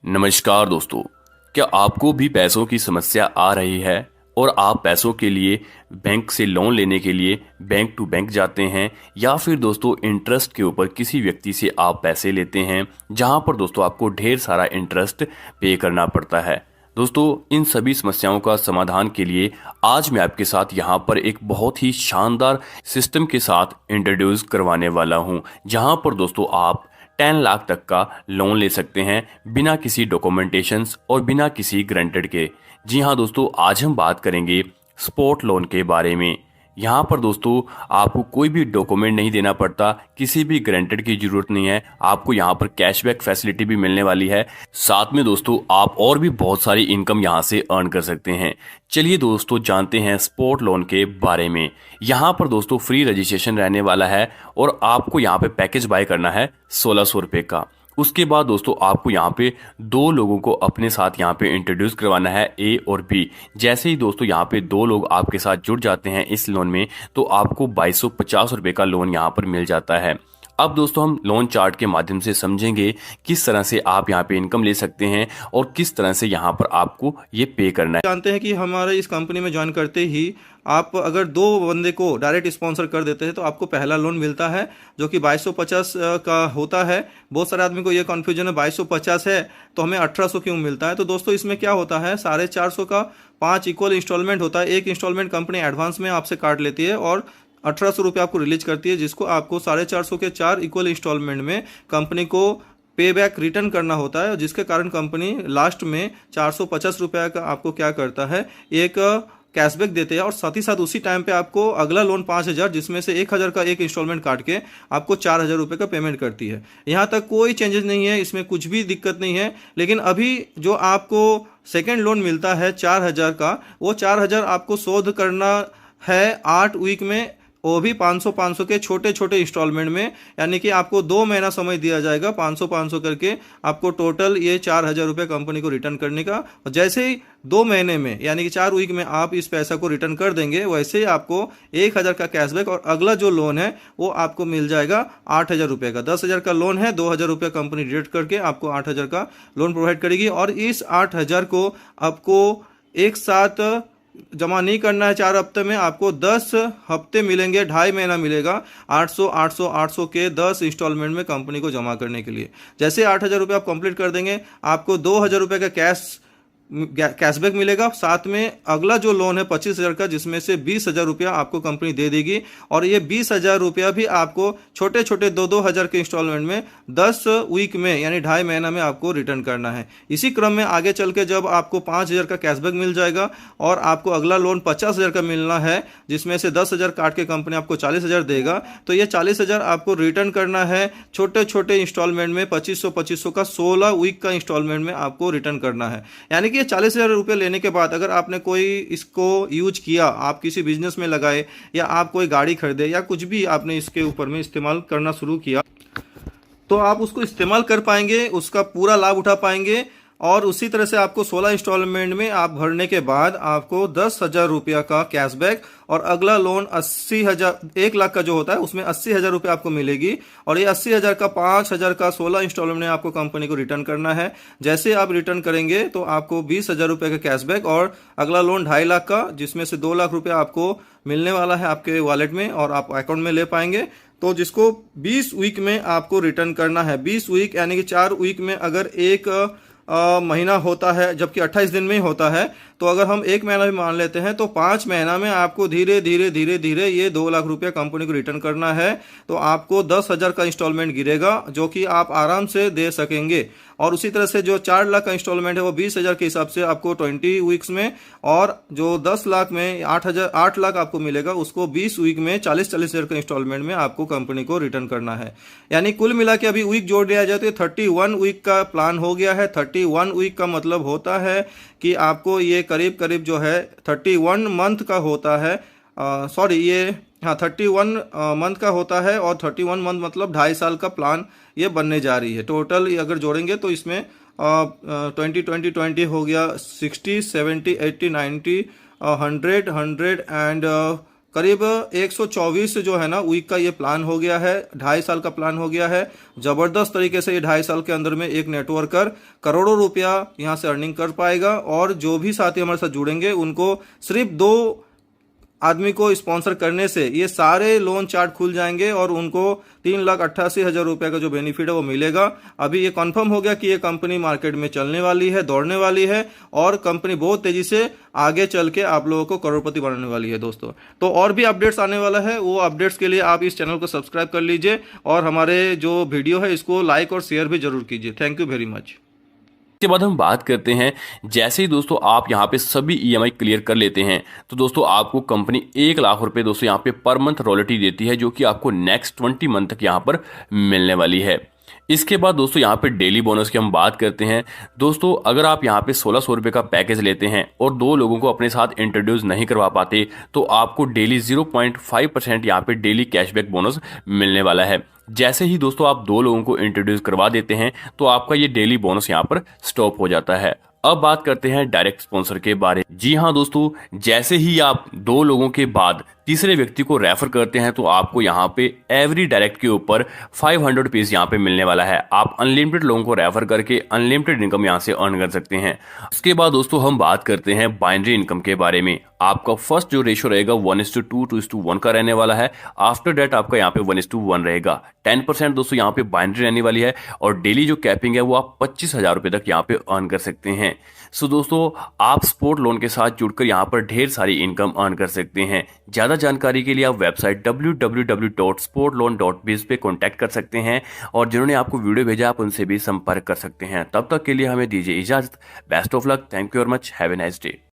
नमस्कार दोस्तों। क्या आपको भी पैसों की समस्या आ रही है और आप पैसों के लिए बैंक से लोन लेने के लिए बैंक टू बैंक जाते हैं या फिर दोस्तों इंटरेस्ट के ऊपर किसी व्यक्ति से आप पैसे लेते हैं जहां पर दोस्तों आपको ढेर सारा इंटरेस्ट पे करना पड़ता है। दोस्तों इन सभी समस्याओं का समाधान के लिए आज मैं आपके साथ यहाँ पर एक बहुत ही शानदार सिस्टम के साथ इंट्रोड्यूस करवाने वाला हूँ जहाँ पर दोस्तों आप 10 लाख तक का लोन ले सकते हैं बिना किसी डॉक्यूमेंटेशंस और बिना किसी ग्रांटेड के। जी हाँ दोस्तों, आज हम बात करेंगे स्पॉट लोन के बारे में। यहाँ पर दोस्तों आपको कोई भी डॉक्यूमेंट नहीं देना पड़ता, किसी भी ग्रांटेड की जरूरत नहीं है। आपको यहाँ पर कैशबैक फैसिलिटी भी मिलने वाली है। साथ में दोस्तों आप और भी बहुत सारी इनकम यहाँ से अर्न कर सकते हैं। चलिए दोस्तों जानते हैं स्पॉट लोन के बारे में। यहाँ पर दोस्तों फ्री रजिस्ट्रेशन रहने वाला है और आपको यहाँ पे पैकेज बाय करना है 1600 रुपये का। उसके बाद दोस्तों आपको यहाँ पे दो लोगों को अपने साथ यहाँ पे इंट्रोड्यूस करवाना है, ए और बी। जैसे ही दोस्तों यहाँ पे दो लोग आपके साथ जुड़ जाते हैं इस लोन में तो आपको 2250 रुपये का लोन यहाँ पर मिल जाता है। अब दोस्तों हम लोन चार्ट के माध्यम से समझेंगे किस तरह से आप यहाँ पे इनकम ले सकते हैं और किस तरह से यहाँ पर आपको ये पे करना है। जानते हैं कि हमारे इस कंपनी में ज्वाइन करते ही आप अगर दो बंदे को डायरेक्ट स्पॉन्सर कर देते हैं तो आपको पहला लोन मिलता है जो कि 2250 का होता है। बहुत सारे आदमी को ये कन्फ्यूजन है 2250 है तो हमें 1800 क्यों मिलता है। तो दोस्तों इसमें क्या होता है, 450 का 5 इक्वल इंस्टॉलमेंट होता है। एक इंस्टॉलमेंट कंपनी एडवांस में आपसे काट लेती है और 1800 रुपये आपको रिलीज करती है, जिसको आपको 450 के 4 इक्वल इंस्टॉलमेंट में कंपनी को पे बैक रिटर्न करना होता है, जिसके कारण कंपनी लास्ट में 450 रुपये का आपको क्या करता है, एक कैशबैक देते हैं और साथ ही साथ उसी टाइम पे आपको अगला लोन 5000 जिसमें से 1000 का एक इंस्टॉलमेंट काट के आपको 4000 रुपये का पेमेंट करती है। यहाँ तक कोई चेंजेस नहीं है, इसमें कुछ भी दिक्कत नहीं है। लेकिन अभी जो आपको सेकेंड लोन मिलता है 4000 का, वो 4000 आपको शोध करना है 8 वीक में, वो भी 500 के छोटे छोटे इंस्टॉलमेंट में। यानी कि आपको 2 महीना समय दिया जाएगा 500 करके आपको टोटल ये 4000 रुपये कंपनी को रिटर्न करने का। और जैसे ही 2 महीने में यानी कि 4 वीक में आप इस पैसा को रिटर्न कर देंगे, वैसे ही आपको 1000 का कैशबैक और अगला जो लोन है वो आपको मिल जाएगा 8000 रुपये का। 10,000 का लोन है, 2000 रुपये कंपनी डिडक्ट करके आपको 8000 का लोन प्रोवाइड करेगी। और इस 8000 को आपको एक साथ जमा नहीं करना है 4 हफ्ते में, आपको 10 हफ्ते मिलेंगे, 2.5 महीना मिलेगा 800 800 800 के 10 इंस्टॉलमेंट में कंपनी को जमा करने के लिए। जैसे 8000 रुपये आप कंप्लीट कर देंगे आपको 2000 रुपये का कैशबैक मिलेगा। साथ में अगला जो लोन है 25,000 का, जिसमें से 20,000 रुपया आपको कंपनी दे देगी। और ये 20,000 रुपया भी आपको छोटे छोटे 2-2 के इंस्टॉलमेंट में 10 वीक में यानी 2.5 महीना में आपको रिटर्न करना है। इसी क्रम में आगे चल के जब आपको 5,000 का कैशबैक मिल जाएगा और आपको अगला लोन 50,000 का मिलना है, जिसमें से 10,000 काट के कंपनी आपको 40,000 देगा, तो ये 40,000 आपको रिटर्न करना है छोटे छोटे इंस्टॉलमेंट में 2500 का 16 वीक का इंस्टॉलमेंट में आपको रिटर्न करना है। यानी ये 40,000 रुपये लेने के बाद अगर आपने कोई इसको यूज किया, आप किसी बिजनेस में लगाए या आप कोई गाड़ी खरीदे या कुछ भी आपने इसके ऊपर में इस्तेमाल करना शुरू किया, तो आप उसको इस्तेमाल कर पाएंगे, उसका पूरा लाभ उठा पाएंगे। और उसी तरह से आपको 16 इंस्टॉलमेंट में आप भरने के बाद आपको 10,000 रुपया का कैशबैक और अगला लोन 80,000 1 लाख का जो होता है उसमें 80,000 रुपये आपको मिलेगी। और ये 80,000 का 5,000 का 16 इंस्टॉलमेंट में आपको कंपनी को रिटर्न करना है। जैसे आप रिटर्न करेंगे तो आपको 20,000 रुपये का कैशबैक और अगला लोन 2.5 लाख का, जिसमें से 2 लाख रुपये आपको मिलने वाला है आपके वॉलेट में और आप अकाउंट में ले पाएंगे। तो जिसको 20 वीक में आपको रिटर्न करना है। 20 वीक यानी कि 4 वीक में अगर एक महीना होता है, जबकि 28 दिन में ही होता है, तो अगर हम 1 महीना भी मान लेते हैं तो 5 महीना में आपको धीरे धीरे धीरे धीरे ये 2 लाख रुपया कंपनी को रिटर्न करना है। तो आपको 10,000 का इंस्टॉलमेंट गिरेगा जो कि आप आराम से दे सकेंगे। और उसी तरह से जो 4 लाख का इंस्टॉलमेंट है वो 20,000 के हिसाब से आपको 20 वीक्स में, और जो 10 लाख में 8 लाख आपको मिलेगा उसको 20 वीक में 40,000 का इंस्टॉलमेंट में आपको कंपनी को रिटर्न करना है। यानी कुल मिला के अभी वीक जोड़ लिया जाए तो 31 वीक का प्लान हो गया है। 31 वीक का मतलब होता है कि आपको ये करीब करीब जो है 31 मंथ का होता है। ये 31 मंथ का होता है और 31 मंथ मतलब 2.5 साल का प्लान ये बनने जा रही है। टोटल अगर जोड़ेंगे तो इसमें 20 हो गया, 60 70 80 90 100 एंड करीब 124 जो है ना वीक का ये प्लान हो गया है, 2.5 साल का प्लान हो गया है। जबरदस्त तरीके से ये 2.5 साल के अंदर में एक नेटवर्कर करोड़ों रुपया यहाँ से अर्निंग कर पाएगा। और जो भी साथी हमारे साथ जुड़ेंगे उनको सिर्फ 2 आदमी को स्पॉन्सर करने से ये सारे लोन चार्ट खुल जाएंगे और उनको 3,88,000 रुपये का जो बेनिफिट है वो मिलेगा। अभी ये कंफर्म हो गया कि ये कंपनी मार्केट में चलने वाली है, दौड़ने वाली है और कंपनी बहुत तेजी से आगे चल के आप लोगों को करोड़पति बनाने वाली है दोस्तों। तो और भी अपडेट्स आने वाला है, वो अपडेट्स के लिए आप इस चैनल को सब्सक्राइब कर लीजिए और हमारे जो वीडियो है इसको लाइक और शेयर भी जरूर कीजिए। Thank you very much. इसके बाद हम बात करते हैं, जैसे ही दोस्तों आप यहाँ पे सभी ईएमआई क्लियर कर लेते हैं तो दोस्तों आपको कंपनी 1 लाख रुपए दोस्तों यहाँ पे पर मंथ रॉयल्टी देती है, जो कि आपको नेक्स्ट 20 मंथ तक यहाँ पर मिलने वाली है। इसके बाद दोस्तों यहाँ पे डेली बोनस की हम बात करते हैं। दोस्तों अगर आप यहाँ पे 1600 रुपये का पैकेज लेते हैं और 2 लोगों को अपने साथ इंट्रोड्यूस नहीं करवा पाते तो आपको डेली 0.5% यहाँ पे डेली कैशबैक बोनस मिलने वाला है। जैसे ही दोस्तों आप 2 लोगों को इंट्रोड्यूस करवा देते हैं तो आपका ये डेली बोनस यहाँ पर स्टॉप हो जाता है। अब बात करते हैं डायरेक्ट स्पॉन्सर के बारे में। जी हाँ दोस्तों, जैसे ही आप 2 लोगों के बाद तीसरे व्यक्ति को रेफर करते हैं तो आपको यहाँ पे एवरी डायरेक्ट के ऊपर 500 रुपीज यहाँ पे मिलने वाला है। आप अनलिमिटेड लोगों को रेफर करके अनलिमिटेड इनकम यहाँ से अर्न कर सकते हैं। इसके बाद दोस्तों हम बात करते हैं बाइनरी इनकम के बारे में। आपका फर्स्ट जो रेशियो रहेगा 1:2 2:1 का रहने वाला है। आफ्टर डेट आपका यहाँ पे 1:1 रहेगा। 10% दोस्तों यहाँ पे बाइनरी रहने वाली है और डेली जो कैपिंग है वो आप 25,000 रुपए तक यहाँ पे अर्न कर सकते हैं। सो दोस्तों आप स्पोर्ट लोन के साथ जुड़कर यहाँ पर ढेर सारी इनकम अर्न कर सकते हैं। ज्यादा जानकारी के लिए आप वेबसाइट www.sportloan.biz पे कॉन्टैक्ट कर सकते हैं और जिन्होंने आपको वीडियो भेजा आप उनसे भी संपर्क कर सकते हैं। तब तक के लिए हमें दीजिए इजाजत। Best of luck. Thank you very much. Have a nice day.